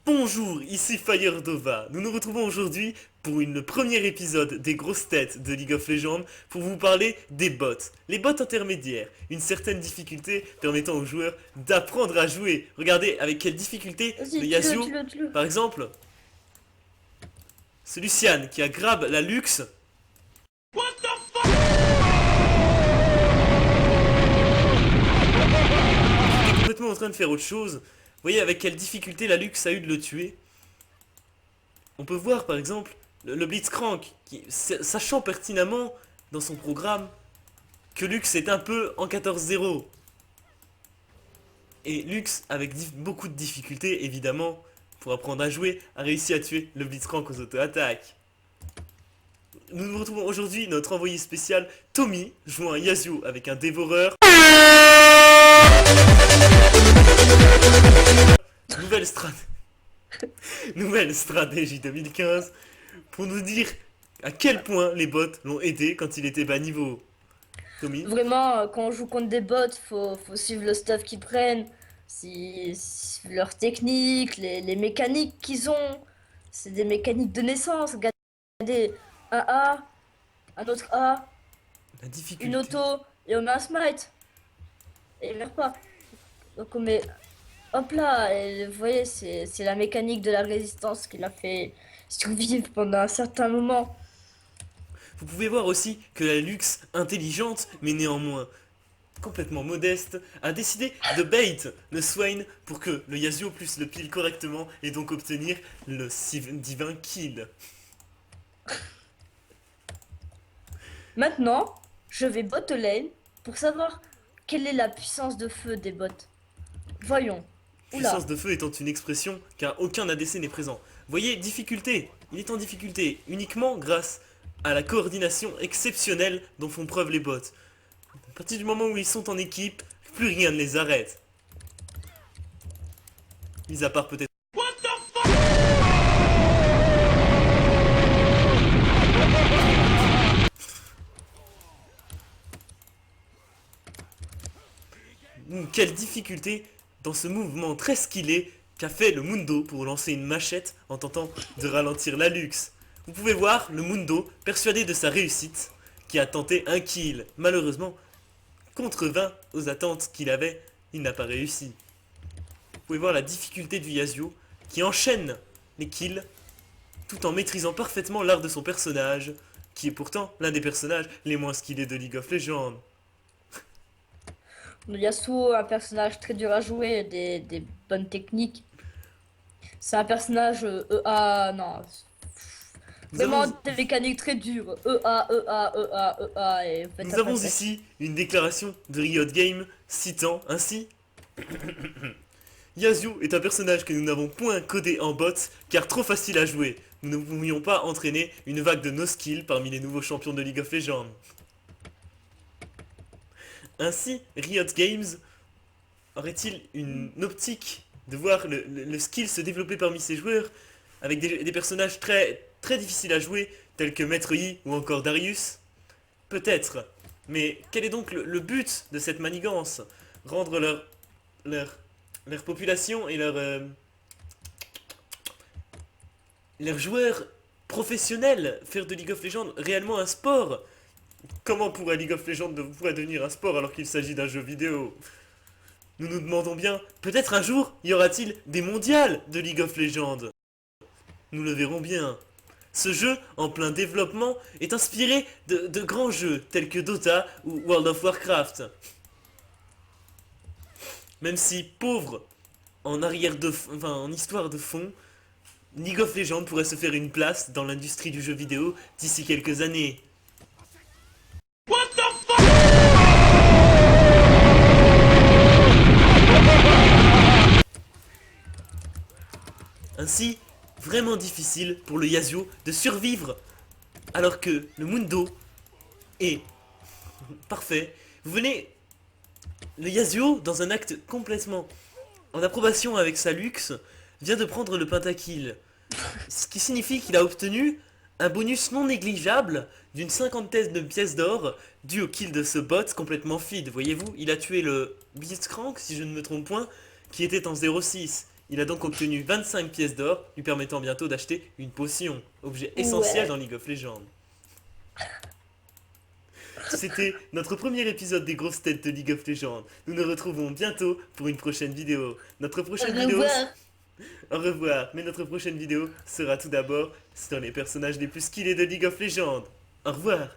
Bonjour, ici Firedova. Nous nous retrouvons aujourd'hui pour le premier épisode des grosses têtes de League of Legends pour vous parler des bots. Les bots intermédiaires, une certaine difficulté permettant aux joueurs d'apprendre à jouer. Regardez avec quelle difficulté le Vas-y, Yasuo, tue-le. par exemple, ce Lucian qui a grab la luxe, est complètement en train de faire autre chose. Vous voyez avec quelle difficulté la luxe a eu de le tuer. On peut voir par exemple le Blitzcrank qui, sachant pertinemment dans son programme que Lux est un peu en 14-0. Et Lux, avec beaucoup de difficultés, évidemment, pour apprendre à jouer, a réussi à tuer le Blitzcrank aux auto-attaques. Nous nous retrouvons aujourd'hui notre envoyé spécial Tommy, jouant un Yasuo avec un dévoreur. Nouvelle, strat... Nouvelle stratégie 2015 pour nous dire à quel point les bots l'ont aidé quand il était bas niveau. Tommy. Vraiment, quand on joue contre des bots, faut suivre le stuff qu'ils prennent, leurs techniques, les mécaniques qu'ils ont. C'est des mécaniques de naissance. Regardez, un A, un autre A, La une difficulté. auto, et on met un smite. Et il meurt pas. Donc on met, hop là, et vous voyez, c'est la mécanique de la résistance qui l'a fait survivre pendant un certain moment. Vous pouvez voir aussi que la Lux, intelligente mais néanmoins complètement modeste, a décidé de bait le Swain pour que le Yasuo puisse le pile correctement et donc obtenir le divin kill. Maintenant, je vais bot lane pour savoir quelle est la puissance de feu des bots. Voyons. Puissance Oula. de feu étant une expression car aucun ADC n'est présent. Voyez, difficulté. Il est en difficulté uniquement grâce à la coordination exceptionnelle dont font preuve les bots. À partir du moment où ils sont en équipe, plus rien ne les arrête. Mis à part peut-être. Quelle difficulté dans ce mouvement très skillé qu'a fait le Mundo pour lancer une machette en tentant de ralentir la luxe. Vous pouvez voir le Mundo, persuadé de sa réussite, qui a tenté un kill. Malheureusement, contrevint aux attentes qu'il avait, il n'a pas réussi. Vous pouvez voir la difficulté du Yasuo, qui enchaîne les kills, tout en maîtrisant parfaitement l'art de son personnage, qui est pourtant l'un des personnages les moins skillés de League of Legends. Yasuo, un personnage très dur à jouer, des bonnes techniques. C'est un personnage EA, non. Nous avons, Vraiment des mécaniques très dures. EA, EA, EA, EA, et vous faites nous avons après. ici une déclaration de Riot Games citant ainsi Yasuo est un personnage que nous n'avons point codé en bots car trop facile à jouer. Nous ne pouvions pas entraîner une vague de no-skill parmi les nouveaux champions de League of Legends. Ainsi, Riot Games aurait-il une optique de voir le skill se développer parmi ses joueurs avec des personnages très difficiles à jouer tels que Maître Yi ou encore Darius? Peut-être. Mais quel est donc le but de cette manigance? Rendre leur, leur population et leurs joueurs professionnels faire de League of Legends réellement un sport? Comment pourrait League of Legends pourrait devenir un sport alors qu'il s'agit d'un jeu vidéo? Nous nous demandons bien, peut-être un jour y aura-t-il des mondiales de League of Legends? Nous le verrons bien. Ce jeu, en plein développement, est inspiré de grands jeux tels que Dota ou World of Warcraft. Même si pauvre en histoire de fond, League of Legends pourrait se faire une place dans l'industrie du jeu vidéo d'ici quelques années. Ainsi, vraiment difficile pour le Yasuo de survivre alors que le Mundo est parfait. Vous venez, le Yasuo, dans un acte complètement en approbation avec sa luxe, vient de prendre le pentakill. Ce qui signifie qu'il a obtenu un bonus non négligeable d'une cinquantaine de pièces d'or dû au kill de ce bot complètement feed. Voyez-vous, il a tué le Blitzcrank, si je ne me trompe point, qui était en 0,6. Il a donc obtenu 25 pièces d'or, lui permettant bientôt d'acheter une potion, objet essentiel Ouais. dans League of Legends. C'était notre premier épisode des grosses têtes de League of Legends. Nous nous retrouvons bientôt pour une prochaine vidéo. Notre Au prochaine vidéo... revoir. Au revoir, mais notre prochaine vidéo sera tout d'abord sur les personnages les plus skillés de League of Legends. Au revoir.